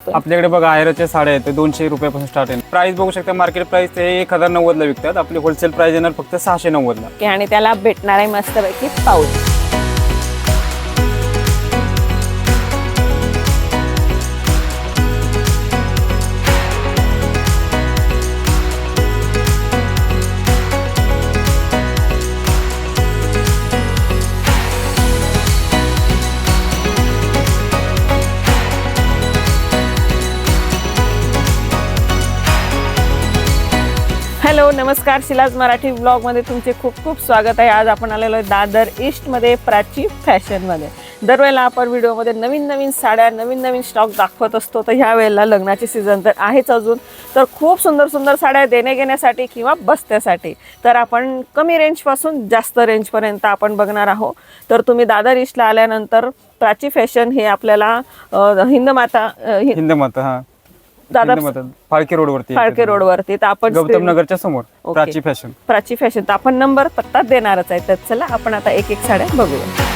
आपल्याकडे बघा आयराच्या साड्या आहेत 200 रुपयापासून स्टार्ट आहे. प्राइस बघू शकता, मार्केट प्राइस ते 1090 ला विकतात. आपली होलसेल प्राइस येणार फक्त 690 ला. आणि त्याला भेटणार आहे मस्तपैकी पाऊच. हॅलो नमस्कार, शिलाज मराठी ब्लॉगमध्ये तुमचे खूप खूप स्वागत आहे. आज आपण आलेलो आहे दादर ईस्टमध्ये प्राची फॅशनमध्ये. दरवेळेला आपण व्हिडिओमध्ये नवीन नवीन साड्या नवीन नवीन स्टॉक दाखवत असतो. तर ह्या वेळेला लग्नाची सीझन तर आहेच अजून, तर खूप सुंदर सुंदर साड्या देणे घेण्यासाठी किंवा बस्त्यासाठी तर आपण कमी रेंजपासून जास्त रेंजपर्यंत आपण बघणार आहोत. तर तुम्ही दादर ईस्टला आल्यानंतर प्राची फॅशन हे आपल्याला हिंदमाता हा दादर फाळके रोडवरती तर आपण गौतम नगरच्या समोर प्राची फॅशन. प्राची फॅशन तर आपण नंबर पत्ता देणारच आहे. तर चला आपण आता एक एक साड्या बघूया.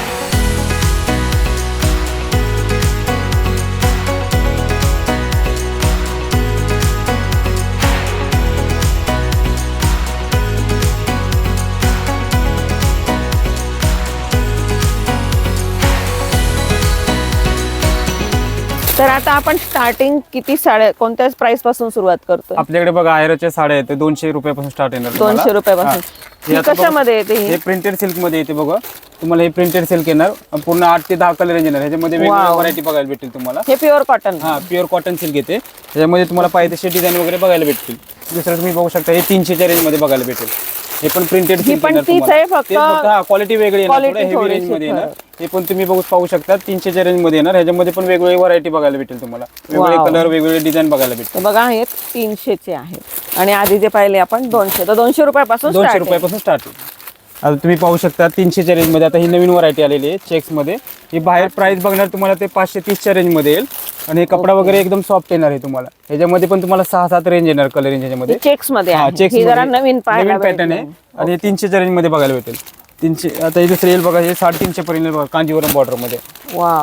तर आता आपण स्टार्टिंग किती साड्या कोणत्या प्राइस पासून सुरुवात करतो? आपल्याकडे बघा आयराच्या साड्या आहेत 200 रुपयापासून स्टार्ट येणार. 200 रुपयापासून. हे कशामध्ये येते? हे प्रिंटेड सिल्क मध्ये येते बघा. तुम्हाला हे प्रिंटेड सिल्क येणार, पूर्ण 8 ते 10 कलर रेंज येणार. ह्याच्यामध्ये वेगवेगळ्या व्हरायटी बघायला भेटतील तुम्हाला. हे प्युअर कॉटन. हा प्युअर कॉटन सिल्क येते. ह्याच्यामध्ये तुम्हाला पाहिजे तसे डिझाईन वगैरे बघायला भेटतील. दुसरं तुम्ही बघू शकता हे 300च्या रेंज मध्ये बघायला भेटेल. हे पण प्रिंटेड सिल्क पण तीच आहे फक्त क्वालिटी वेगळी येणार, थोडं हेवी रेंज मध्ये येणार. हे पण तुम्ही पाहू शकता 300च्या रेंज मध्ये येणार. ह्याच्यामध्ये पण वेगवेगळी व्हरायटी बघायला भेटेल तुम्हाला. वेगवेगळे कलर वेगवेगळे डिझाईन बघायला भेटेल. बघा हे 300चे आहेत आणि आधी जे पाहिले आपण 200. तर 200 रुपयापासून 200 रुपयापासून स्टार्ट आहे. आता तुम्ही पाहू शकता 300च्या रेंज मध्ये आता ही नवीन व्हरायटी आलेली आहे चेक्स मध्ये. ही बाहेर प्राइस बघणार तुम्हाला ते 530च्या रेंज मध्ये येईल आणि हे कपडा वगैरे एकदम सॉफ्ट येणार आहे तुम्हाला. ह्याच्यामध्ये पण तुम्हाला 6-7 रेंज येणार कलर रेंज ह्याच्यामध्ये. चेक्स मध्ये चेक्स जरा नवीन पॅटर्न आहे आणि हे 300च्या रेंज मध्ये बघायला भेटेल. 300 आता हे दुसरे येईल बघा, हे 350 पर्यंत बघा कांजीवरम बॉर्डर मध्ये.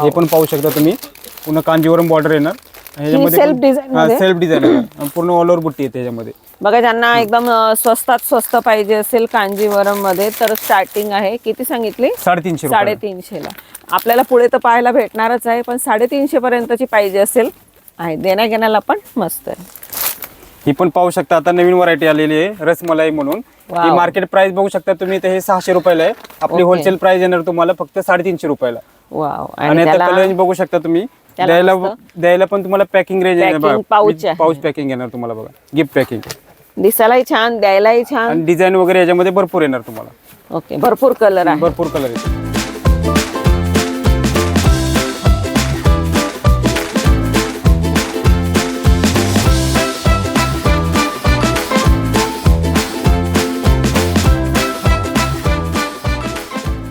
हे पण पाहू शकता तुम्ही, पूर्ण कांजीवरम बॉर्डर येणार. सेल्फ डिझाईन पूर्ण ऑल ओव्हर बुट्टी येते ह्याच्यामध्ये. बघा ज्यांना एकदम स्वस्तात स्वस्त पाहिजे असेल कांजीवरम मध्ये तर स्टार्टिंग आहे किती सांगितली? 350 ला. आपल्याला पुढे तर पाहायला भेटणारच आहे, पण 350 पर्यंतची पाहिजे असेल आहे देण्या घेण्याला पण मस्त आहे. ही पण पाहू शकता आता नवीन व्हरायटी आलेली आहे रसमलाई म्हणून. ही मार्केट प्राइस बघू शकता तुम्ही, हे 600 रुपयाला आहे. आपली होलसेल प्राइस येणार तुम्हाला फक्त 350 रुपयाला. आणि आता कलर बघू शकता तुम्ही, द्यायला पण तुम्हाला पॅकिंग रेंज पाऊच पॅकिंग येणार तुम्हाला बघा. गिफ्ट पॅकिंग दिसायलाही छान, द्यायलाही छान आणि डिझाईन वगैरे याच्यामध्ये भरपूर येणार तुम्हाला. ओके, भरपूर कलर आहे. भरपूर कलर आहे.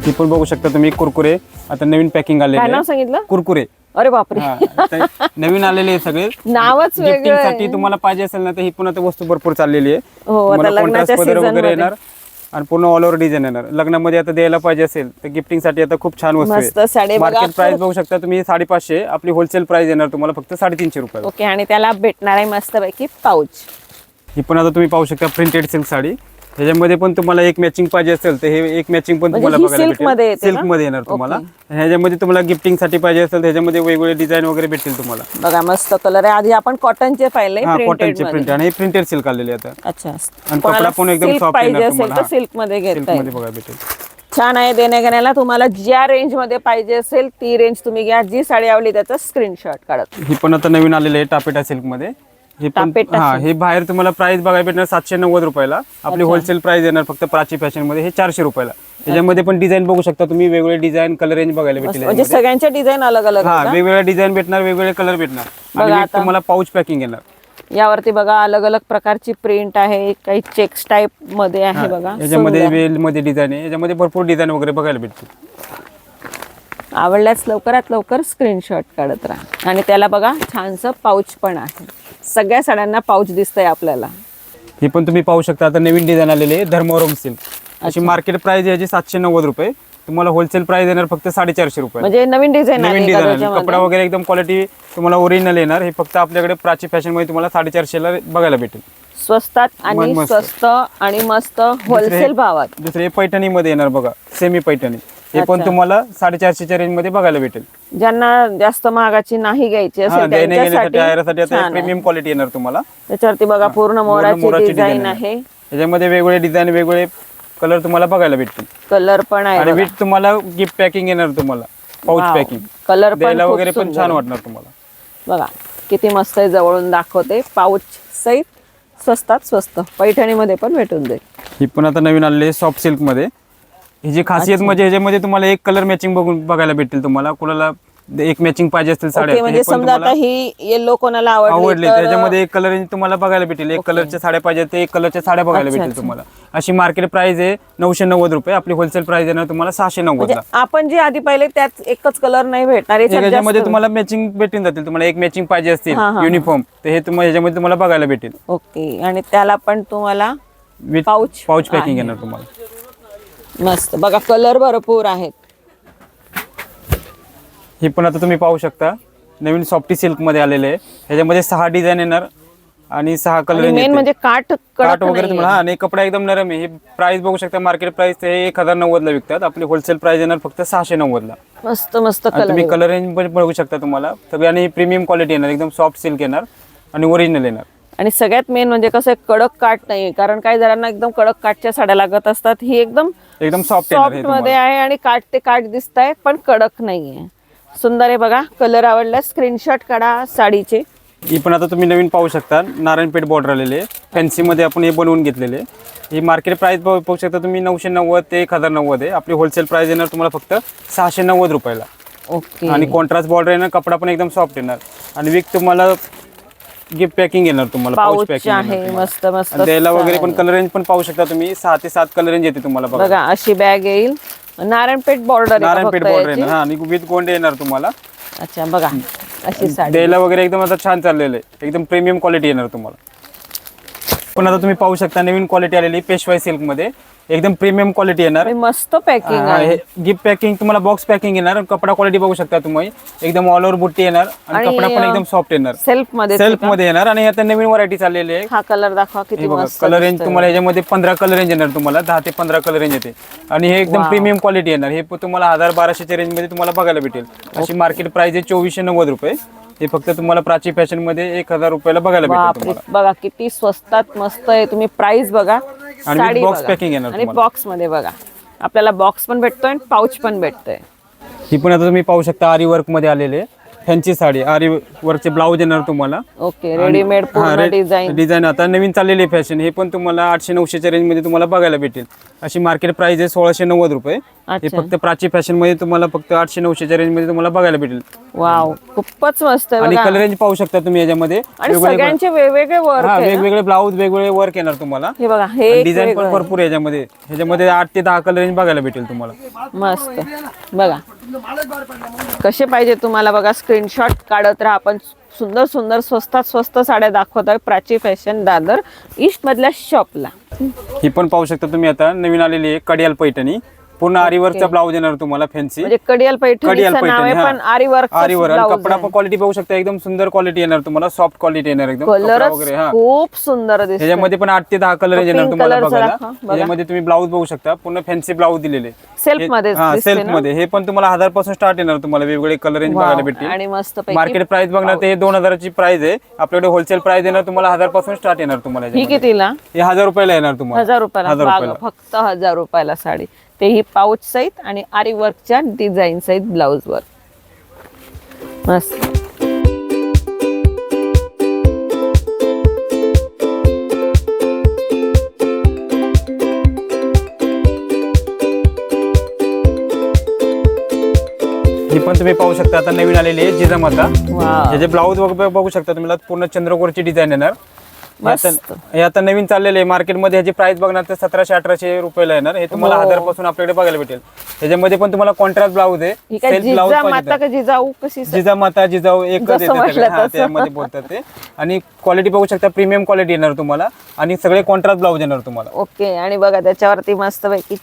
ही पण बघू शकता तुम्ही कुरकुरे आता नवीन पॅकिंग आलेले. काय नाव सांगितलं? कुरकुरे. अरे बापरे, नवीन आलेले आहे सगळे. नावच वेगळं आहे. साठी तुम्हाला पाहिजे असेल ना तर ही पण आता वस्तू भरपूर चाललेली आहे. आता लग्नाच्या सीझन वगैरे येणार आणि पूर्ण ऑल ओव्हर डिझाईन येणार. लग्नामध्ये आता द्यायला पाहिजे असेल तर गिफ्टिंग साठी आता खूप छान वस्तू आहे. मार्केट प्राइस बघू शकता तुम्ही 550. आपली होलसेल प्राइस येणार तुम्हाला फक्त 350 रुपये. ओके, आणि त्याला भेटणार आहे मस्तपैकी पाऊच. ही पण आता तुम्ही पाहू शकता प्रिंटेड सिल्क साडी. ह्याच्यामध्ये पण तुम्हाला एक मॅचिंग पाहिजे असेल तर हे एक मॅचिंग पण तुम्हाला बघायला भेटेल. सिल्क मध्ये येणार तुम्हाला. ह्याच्यामध्ये तुम्हाला गिफ्टिंग साठी पाहिजे असेल तर ह्याच्यामध्ये वेगवेगळे डिझाईन वगैरे भेटतील तुम्हाला. बघा मस्त कलर आहे. आधी आपण कॉटनचे पाहिले, कॉटनचे प्रिंट आणि हे प्रिंटेड सिल्क आलेले आता. अच्छा, आणि कपडा पण एकदम सॉफ्ट येणार तुम्हाला. सिल्क मध्ये घेता येईल. बघा भेटेल. छान आहे देण्या घेण्याला. तुम्हाला ज्या रेंज मध्ये पाहिजे असेल ती रेंज तुम्ही घ्या. जी साडी आवडली त्याचा स्क्रीनशॉट काढत. ही पण आता नवीन आलेले आहे टापेटा सिल्क मध्ये. हे पण हे बाहेर तुम्हाला प्राइस बघायला भेटणार 790 रुपयाला. आपली होलसेल प्राइस येणार फक्त प्राची फॅशन मध्ये हे 400 रुपयाला. त्याच्यामध्ये पण डिझाईन बघू शकता तुम्ही, वेगवेगळे डिझाईन कलर रेंज बघायला भेटेल. म्हणजे सगळ्यांच्या डिझाईन अलग अलग. वेगवेगळ्या डिझाईन भेटणार, वेगवेगळे कलर भेटणार आणि तुम्हाला पाऊच पॅकिंग येणार. यावरती बघा अलग अलग प्रकारची प्रिंट आहे. काही चेक्स टाइप मध्ये आहे बघा. याच्यामध्ये वेल मध्ये डिझाईन आहे. याच्यामध्ये भरपूर डिझाईन वगैरे बघायला भेटतील. आवडल्यास लवकरात लवकर स्क्रीनशॉट काढत राहा. आणि त्याला बघा छानसं पाऊच पण आहे. सगळ्या साड्यांना पाऊच दिसतंय आपल्याला. हे पण तुम्ही पाहू शकता आता नवीन डिझाईन आलेले आहे धर्मवरम सिल्क. अशी मार्केट प्राइस याची 790 रुपये. तुम्हाला होलसेल प्राइस येणार फक्त 450 रुपये. म्हणजे नवीन डिझाईन नवीन डिझाईन कपडा वगैरे एकदम क्वालिटी तुम्हाला ओरिजिनल येणार. हे फक्त आपल्याकडे प्राची फॅशन मध्ये तुम्हाला 450 ला बघायला भेटेल. स्वस्तात आणि स्वस्त आणि मस्त होलसेल भावात. दुसरे पैठणी मध्ये येणार बघा, सेमी पैठणी. हे पण तुम्हाला 450 रेंज मध्ये बघायला भेटेल. ज्यांना जास्त महागाची नाही घ्यायची असेल त्यांच्यासाठी प्रीमियम क्वालिटी येणार तुम्हाला. त्याच्यावरती बघा पूर्ण मोराची डिझाईन आहे. त्याच्यामध्ये वेगवेगळे डिझाईन, वेगवेगळे कलर तुम्हाला बघायला भेटतील. कलर पण आहे आणि विथ तुम्हाला गिफ्ट पॅकिंग येणार तुम्हाला, पाऊच पॅकिंग. कलर द्यायला वगैरे पण छान वाटणार तुम्हाला. बघा किती मस्त आहे, जवळून दाखवते. पाऊच सहित स्वस्तात स्वस्त पैठणीमध्ये पण भेटून जाईल. ही पण आता नवीन आलेली सॉफ्ट सिल्क मध्ये. ही जी खासियत म्हणजे ह्याच्यामध्ये तुम्हाला एक कलर मॅचिंग बघायला भेटेल. तुम्हाला कोणाला एक मॅचिंग पाहिजे असतील साड्या, म्हणजे समजा आता ही येलो कोणाला आवडली त्याच्यामध्ये एक कलर तुम्हाला बघायला भेटेल. एक कलरच्या साड्या पाहिजे ते एक कलरच्या साड्या बघायला भेटेल तुम्हाला. अशी मार्केट प्राइस आहे 990 रुपये. आपली होलसेल प्राइस येणार तुम्हाला 690 ला. आपण जे आधी पाहिले त्यात एकच कलर नाही भेटणार, याच्यामध्ये तुम्हाला मॅचिंग भेटून जातील. तुम्हाला एक मॅचिंग पाहिजे असतील युनिफॉर्म तर हे तुम्हाला याच्यामध्ये तुम्हाला बघायला भेटेल. ओके. आणि त्याला पण तुम्हाला विथ पाऊच पॅकिंग येणार तुम्हाला. मस्त बघा, कलर भरपूर आहेत. हे पण आता तुम्ही पाहू शकता नवीन सॉफ्टी सिल्क मध्ये आलेले आहे. ह्याच्यामध्ये 6 डिझाईन येणार आणि 6 कलर. मेन म्हणजे काठ वगैरे तुम्हाला. आणि कपडा एकदम नरम आहे. हे प्राइस बघू शकता, मार्केट प्राइस ते 1090 ला विकतात. आपली होलसेल प्राइस येणार फक्त 690 ला. मस्त मस्त कलर. तुम्ही कलर रेंज पण बघू शकता तुम्हाला सगळ्या. आणि प्रीमियम क्वालिटी येणार, एकदम सॉफ्ट सिल्क येणार आणि ओरिजिनल येणार. आणि सगळ्यात मेन म्हणजे कसं कडक काठ नाही, कारण काही जणांना एकदम कडक काठच्या साड्या लागत असतात. ही एकदम सॉफ्ट मध्ये आहे आणि काठ ते काठ दिसत आहे पण कडक नाहीये. सुंदर आहे बघा. कलर आवडला, स्क्रीनशॉट काढा साडीचे. ही पण आता तुम्ही नवीन पाहू शकता, नारायणपेठ बॉर्डर आलेले फॅन्सी मध्ये आपण हे बनवून घेतलेले. ही मार्केट प्राइस पाहू शकता तुम्ही 990 ते 1090 आहे. आपली होलसेल प्राइस येणार तुम्हाला फक्त 690 रुपयाला. ओके. आणि कॉन्ट्रास्ट बॉर्डर येणार, कपडा पण एकदम सॉफ्ट येणार आणि विक तुम्हाला गिफ्ट पॅकिंग येणार तुम्हाला. पाऊच पॅकिंग आहे मस्त मस्त. द्यायला वगैरे पण कलर रेंज पण पाहू शकता तुम्ही. 6 ते 7 कलर रेंज येते तुम्हाला. बघा अशी बॅग येईल, नारायणपेठ बॉर्डर येणार आणि विथ गोंडे येणार तुम्हाला. अच्छा बघा अशी साडी द्यायला वगैरे एकदम आता छान चाललेलं आहे. एकदम प्रीमियम क्वालिटी येणार तुम्हाला. पण आता तुम्ही पाहू शकता नवीन क्वालिटी आलेली पेशवाई सिल्क मध्ये. एकदम प्रीमियम क्वालिटी येणार. मस्त पॅकिंग आहे. गिफ्ट पॅकिंग तुम्हाला बॉक्स पॅकिंग येणार. कपडा क्वालिटी बघू शकता तुम्ही, एकदम ऑल ओव्हर बुट्टी येणार आणि कपडा पण एकदम सॉफ्ट येणार. सेल्फ मध्ये येणार. आणि आता नवीन व्हरायटी चाललेली आहे. हा कलर दाखवा किती मस्त. कलर रेंज तुम्हाला याच्यामध्ये 15 कलर रेंज येणार तुम्हाला. 10 ते 15 कलर रेंज येते आणि हे एकदम प्रीमियम क्वालिटी येणार. हे तुम्हाला 1000-1200 रेंज मध्ये तुम्हाला बघायला भेटेल. अशी मार्केट प्राइस आहे 2490 रुपये. हे फक्त तुम्हाला प्राची फॅशन मध्ये 1000 रुपयाला बघायला भेटेल तुम्हाला. बघा किती स्वस्तात मस्त आहे. तुम्ही प्राइस बघा. आणि बॉक्स पॅकिंग येणार आणि बॉक्स मध्ये बघा आपल्याला बॉक्स पण भेटतोय आणि पाऊच पण भेटतोय. ही पण आता तुम्ही पाहू शकता आरी वर्क मध्ये आलेले फॅन्सी साडी. आरी वर्कचे ब्लाऊज येणार तुम्हाला. ओके. रेडीमेड पूर्ण डिझाईन आता नवीन चाललेली फॅशन. हे पण तुम्हाला 800-900 रेंज मध्ये तुम्हाला बघायला भेटेल. अशी मार्केट प्राइस आहे 1690 रुपये. हे फक्त प्राची फॅशन मध्ये तुम्हाला फक्त 800-900 रेंज मध्ये तुम्हाला बघायला भेटेल. वाव खूपच मस्त आहे. आणि कलर रेंज पाहू शकता तुम्ही याच्यामध्ये. सगळ्यांचे वेगवेगळे वर्क, वेगवेगळे ब्लाऊज, वेगवेगळे वर्क येणार तुम्हाला. हे बघा हे डिझाईन पण भरपूर आहे याच्यामध्ये. ह्याच्यामध्ये 8 ते 10 कलर रेंज बघायला भेटेल तुम्हाला. मस्त बघा कसे पाहिजे तुम्हाला. बघा स्क्रीनशॉट काढत राहा. आपण सुंदर सुंदर स्वस्तात स्वस्त साड्या दाखवतोय प्राची फॅशन दादर ईस्ट मधल्या शॉपला. ही पण पाहू शकता तुम्ही आता नवीन आलेली आहे कडियाल पैठणी. पूर्ण आरीवर्कचा ब्लाऊज येणार तुम्हाला फॅन्सी. म्हणजे कडियाल पैठणीचं नाव आहे पण आरीवर्क. आरीवर्क आणि कपडा पण क्वालिटी बघू शकता एकदम सुंदर क्वालिटी येणार तुम्हाला. सॉफ्ट क्वालिटी येणार एकदम. कलर वगैरे खूप सुंदर दिसतो. याच्यामध्ये पण 8 ते 10 कलर येणार तुम्हाला बघायला. याच्यामध्ये तुम्ही ब्लाऊज बघू शकता पूर्ण फॅन्सी ब्लाऊज दिलेले सेल्फ मध्ये. सेल्फ मध्ये. हे पण तुम्हाला 1000 पासून स्टार्ट येणार तुम्हाला. वेगवेगळे कलर रेंज बघायला भेटतील. आणि मस्त मार्केट प्राइस बघणार ते 2000 ची प्राइस आहे. आपल्याकडे होलसेल प्राइस येणार तुम्हाला 1000 पासून स्टार्ट येणार तुम्हाला. ही कितीला? हे 1000 रुपयाला येणार तुम्हाला. 1000 रुपयाला फक्त 1000 रुपयाला साडी. तेही पाऊच सहित आणि आरी वर्कच्या डिझाईन सहित ब्लाऊज वर. मस्त. ही पण तुम्ही पाहू शकता आता नवीन आलेली आहे जिजामाता. याचे ब्लाऊज बघू शकता तुम्ही. पूर्ण चंद्रकोरची डिझाईन येणार. हे आता नवीन चाललेले आहे मार्केटमध्ये. ह्याची प्राइस बघणार तर 1700-1800 रुपयाला येणार. हे तुम्हाला 1000 पासून आपल्याकडे बघायला भेटेल. ह्याच्यामध्ये पण तुम्हाला कॉन्ट्रास्ट ब्लाऊज आहे. जिजामाता जिजाऊ एकच त्यामध्ये बोलतात ते. आणि क्वालिटी बघू शकता प्रीमियम क्वालिटी येणार तुम्हाला. आणि सगळे कॉन्ट्रास्ट ब्लाऊज येणार तुम्हाला. ओके. आणि बघा त्याच्यावरती मस्त पैकी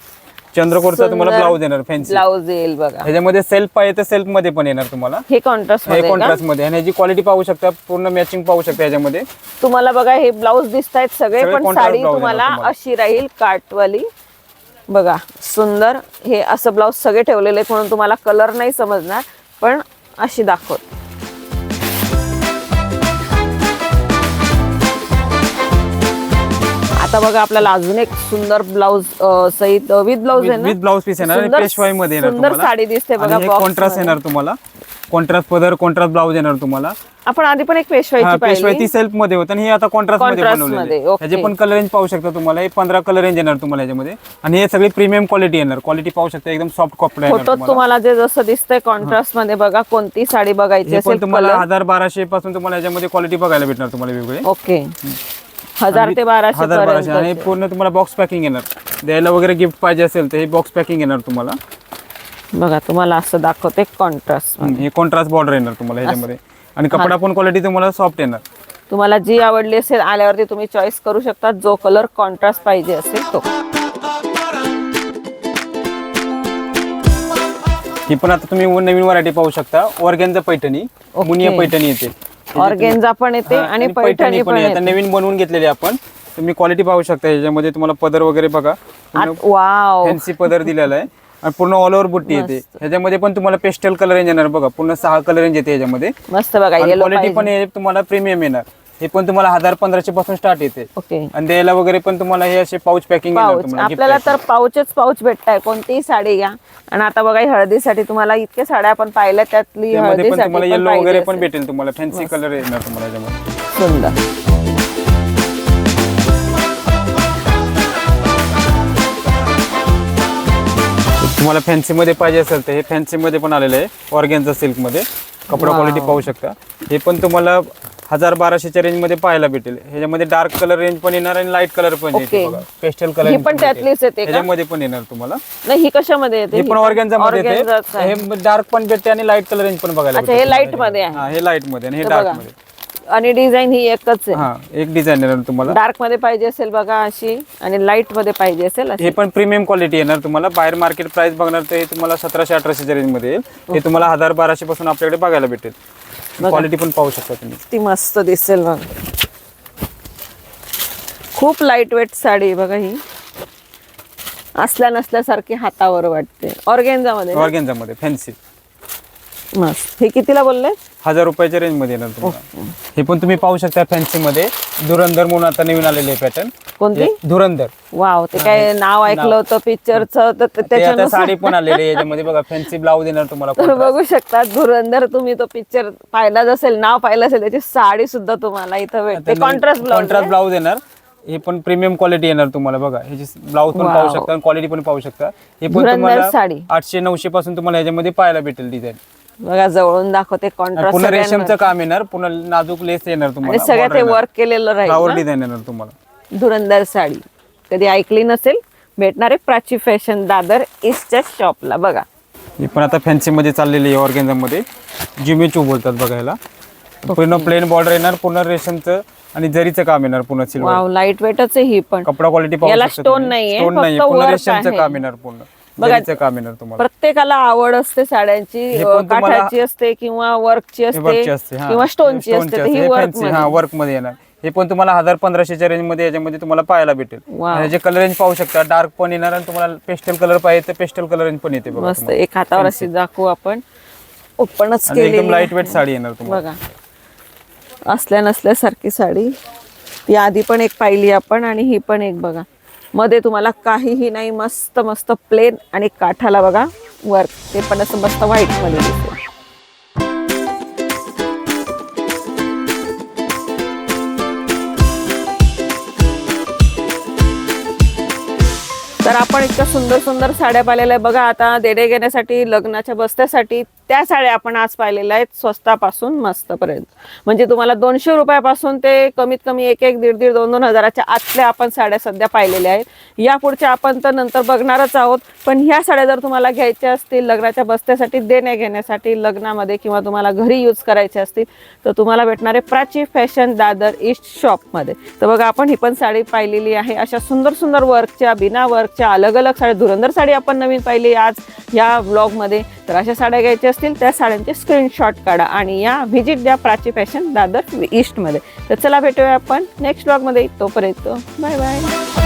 चंद्रकोरचा तुम्हाला ब्लाऊज येणार फॅन्सी. ब्लाऊज येईल बघा. ह्याच्यामध्ये सेल्फ पाहिजे तर सेल्फ मध्ये पण येणार तुम्हाला. हे कॉन्ट्रास्ट हे कॉन्ट्रास्ट मध्ये आणि ह्याची क्वालिटी पाहू शकता, पूर्ण मॅचिंग पाहू शकता ह्याच्यामध्ये. तुम्हाला बघा हे ब्लाऊज दिसतायत सगळे, पण contrast साडी blouse तुम्हाला येणार तुम्हाला. अशी राहील काटवाली बघा. सुंदर हे असं ब्लाऊज सगळे ठेवलेले आहेत म्हणून तुम्हाला कलर नाही समजणार, पण अशी दाखवत. आता बघा आपल्याला अजून एक सुंदर ब्लाऊज सहित विथ ब्लाऊज आहे ना, विथ ब्लाऊज पीस येणार, सुंदर- पेशवाई मध्ये येणार सुंदर तुम्हाला. साडी दिसते बघा. आणि हे कॉन्ट्रास्ट येणार तुम्हाला, कॉन्ट्रास्ट पदर, कॉन्ट्रास्ट ब्लाऊज येणार तुम्हाला. आपण आधी पण एक पेशवाईची पेशवाई पाहिली. ती सेल्फ मध्ये होतं आणि हे आता कॉन्ट्रास्ट मध्ये Contrast बनवलेलं मध्ये, आहे. okay. ह्याचे पण कलर रेंज पाहू शकता तुम्हाला. हे 15 कलर रेंज येणार तुम्हाला ह्याच्यामध्ये. आणि हे सगळी प्रीमियम क्वालिटी येणार. क्वालिटी पाहू शकता, एकदम सॉफ्ट कपडा येणार फोटोत तुम्हाला जे जसं दिसतंय कॉन्ट्रास्ट मध्ये बघा. कोणती साडी बघायची हे पण असेल तुम्हाला 1000-1200 पासून तुम्हाला ह्याच्यामध्ये क्वालिटी बघायला भेटणार तुम्हाला वेगवेगळे. ओके. 1000 ते 1200 1000-1200 आणि पर्यंत. पूर्ण तुम्हाला बॉक्स पॅकिंग येणार. द्यायला वगैरे गिफ्ट पाहिजे असेल तर हे बॉक्स पॅकिंग येणार तुम्हाला. बघा तुम्हाला असं दाखवते कॉन्ट्रास्ट. हे कॉन्ट्रास्ट बॉर्डर येणार तुम्हाला ह्याच्यामध्ये. आणि कपडा पण क्वालिटी तुम्हाला सॉफ्ट येणार. तुम्हाला जी आवडली असेल आल्यावरती तुम्ही चॉईस करू शकता, जो कलर कॉन्ट्रास्ट पाहिजे असेल तो. ही पण आता तुम्ही नवीन व्हरायटी पाहू शकता. ऑर्गेन्झा पैठणी, मुनिया पैठणी येते. ऑर्गेन्झा पण येते आणि पैठणी पण आता येते. नवीन बनवून घेतलेली आपण. तुम्ही क्वालिटी पाहू शकता. ह्याच्यामध्ये तुम्हाला पदर वगैरे बघा, वाव. फॅन्सी पदर दिलेला आहे आणि पूर्ण ऑल ओव्हर बुट्टी येते. ह्याच्यामध्ये पण तुम्हाला पेस्टल कलर रेंज येणार बघा. पूर्ण 6 कलर रेंज येते ह्याच्यामध्ये. मस्त बघा. येलो क्वालिटी पण हे तुम्हाला प्रीमियम येणार. हे पण तुम्हाला 1000-1500 पासून स्टार्ट येते. ओके. आणि द्यायला वगैरे पण तुम्हाला हे असे पाऊच पॅकिंग येणार पाऊच तुम्हाला. आपल्याला तर पाऊचच पाऊच भेटताय कोणतीही साडी घ्या. आणि आता बघा ही हळदीसाठी तुम्हाला इतक्या साड्या आपण पाहिल्या, त्यातली त्यामध्ये पण तुम्हाला हळदीसाठी येलो पण वगैरे पाहिजे पण असेल. भेटेल तुम्हाला. फॅन्सी कलर येणार तुम्हाला ह्याच्यामध्ये. सुंदर. तुम्हाला फॅन्सी मध्ये पाहिजे असेल तर हे फॅन्सी मध्ये पण आलेलं आहे. ऑर्गेन्झा सिल्क मध्ये कपडा क्वालिटी पाहू शकता. हे पण तुम्हाला 1000-1200च्या रेंज मध्ये पाहायला भेटेल. ह्याच्यामध्ये डार्क कलर रेंज पण येणार आणि लाईट कलर पण येते बघा. पेस्टल कलर ही पण त्यातलीच येते का? ह्याच्यामध्ये पण येणार तुम्हाला. नाही ही कशामध्ये येते? हे पण ऑर्गेन्झा मध्ये ऑर्गेन्झाच आहे. हे डार्क पण भेटते आणि लाईट कलर रेंज पण बघायला अच्छा, भेटेल. हे लाईट मध्ये आहे. हा, हे लाईट मध्ये आणि हे हे डार्क बघा. मध्ये. आणि डिझाईन ही एकच आहे. हा, एक डिझाईन येणार तुम्हाला. डार्क मध्ये पाहिजे असेल बघा अशी, आणि लाईट मध्ये पाहिजे असेल अशी. हे पण प्रीमियम क्वालिटी येणार तुम्हाला. बाहेर मार्केट प्राइस बघणार तर हे तुम्हाला 1700-1800च्या रेंज मध्ये येईल. हे तुम्हाला 1000-1200 पासून आपल्याकडे बघायला भेटेल. क्वालिटी पण पाहू शकता तुम्ही. ती मस्त दिसेल बघा. खूप लाईट वेट साडी आहे बघा ही. असल्या नसल्यासारखी हातावर वाटते. ऑर्गेन्झा मध्ये ना? ऑर्गेन्झा मध्ये फॅन्सी. मस्त. हे कितीला बोलले? 1000 रुपयाच्या रेंज मध्ये येणार तुम्हाला. हे पण तुम्ही पाहू शकता फॅन्सी मध्ये. धुरंधर म्हणून आता नवीन आलेले पॅटर्न. कोणती? धुरंधर. वाव. ते काय नाव ऐकलं होतं पिक्चरचं, तर ते आता त्याच्यानुसार साडी पण आलेली आहे याच्यामध्ये बघा. फॅन्सी ब्लाऊज येणार तुम्हाला. तर बघू शकता धुरंधर. तुम्ही तो पिक्चर पाहिलाच असेल, नाव पाहिलं असेल, त्याची साडी सुद्धा तुम्हाला इथं भेटते. कॉन्ट्रास्ट कॉन्ट्रास्ट ब्लाऊज येणार. हे पण प्रीमियम क्वालिटी येणार तुम्हाला बघा. ह्याची ब्लाऊज पण पाहू शकता आणि क्वालिटी पण पाहू शकता. हे पण धुरंधर तुम्हाला साडी. 800-900 पासून तुम्हाला याच्यामध्ये पाहायला भेटेल डिझाईन. बघा जवळून दाखवते. कॉन्ट्रास्ट पुन्हा रेशमचं काम येणार. पुन्हा नाजूक लेस येणार आणि तुम्हाला. सगळं ते वर्क केलेलं फ्लावर राहील. डिझाईन येणार तुम्हाला. धुरंधर साडी कधी ऐकली नसेल, भेटणारे प्राची फॅशन दादर ईस्टच्या शॉपला. बघा ही पण आता फॅन्सी मध्ये चाललेली आहे. ऑर्गेन्झा मध्ये जिमेचू बोलतात बघायला. पूर्ण प्लेन बॉर्डर येणार. पूर्ण रेशमचं आणि जरीचं काम येणार. पूर्ण सिल्वर. वाव. लाईट वेटच आहे ही पण. कपडा क्वालिटी पाहू याला शकता stone तुम्ही. नाहीये, Stone नाहीये. फक्त पूर्ण work रेशमचं आहे. काम येणार. पूर्ण बघा. जरीचं काम येणार तुम्हाला. प्रत्येकाला आवड असते साड्यांची. हे पण तुम्हाला- काठाची असते किंवा वर्कची वर्कची असते असते. हा. किंवा स्टोनची असते. तर ही वर्क हा, वर्क मध्ये येणार. हे पण तुम्हाला 1000-1500च्या रेंज मध्ये याच्यामध्ये तुम्हाला पाहायला भेटेल. वाव. याचे कलर रेंज पाहू शकता. डार्क पण येणार आणि तुम्हाला पेस्टल कलर पाहिजे तर पेस्टल कलर रेंज पण येते बघा मस्त. तुम्हाला. एक हातावर अशी दाखवू आपण. ओपनच आणि एकदम केलेली लाईट वेट आहे. साडी येणार तुम्हाला. बघा असल्या नसल्यासारखी साडी. ती आधी पण एक पाहिली आपण आणि ही पण एक बघा. मध्ये तुम्हाला काहीही नाही. मस्त मस्त प्लेन आणि काठाला बघा वर्क. ते पण असं मस्त व्हाईट मध्ये दिसेल. तर आपण इतक्या सुंदर सुंदर साड्या पाहिलेल्या आहे बघा. आता देणे घेण्यासाठी, लग्नाच्या बस्त्यासाठी त्या साड्या आपण आज पाहिलेल्या आहेत. स्वस्तापासून मस्तपर्यंत. म्हणजे तुम्हाला 200 रुपयापासून ते कमीत कमी 1-1, 1.5-1.5, 2-2 हजाराच्या आतल्या आपण साड्या सध्या पाहिलेल्या आहेत. या पुढच्या आपण तर नंतर बघणारच आहोत. पण ह्या साड्या जर तुम्हाला घ्यायच्या असतील लग्नाच्या बस्त्यासाठी, देण्या घेण्यासाठी, लग्नामध्ये किंवा तुम्हाला घरी यूज करायच्या असतील तर तुम्हाला भेटणारे प्राची फॅशन दादर ईस्ट शॉपमध्ये. तर बघा आपण ही पण साडी पाहिलेली आहे. अशा सुंदर सुंदर वर्कच्या, बिना वर्कच्या ईस्टच्या अलग अलग साड्या, धुरंधर साडी आपण नवीन पाहिली आज या ब्लॉगमध्ये. तर अशा साड्या घ्यायच्या असतील त्या साड्यांचे स्क्रीनशॉट काढा आणि या व्हिजिट द्या प्राची फॅशन दादर ईस्टमध्ये. तर चला भेटूया आपण नेक्स्ट ब्लॉगमध्ये. तोपर्यंत बाय बाय.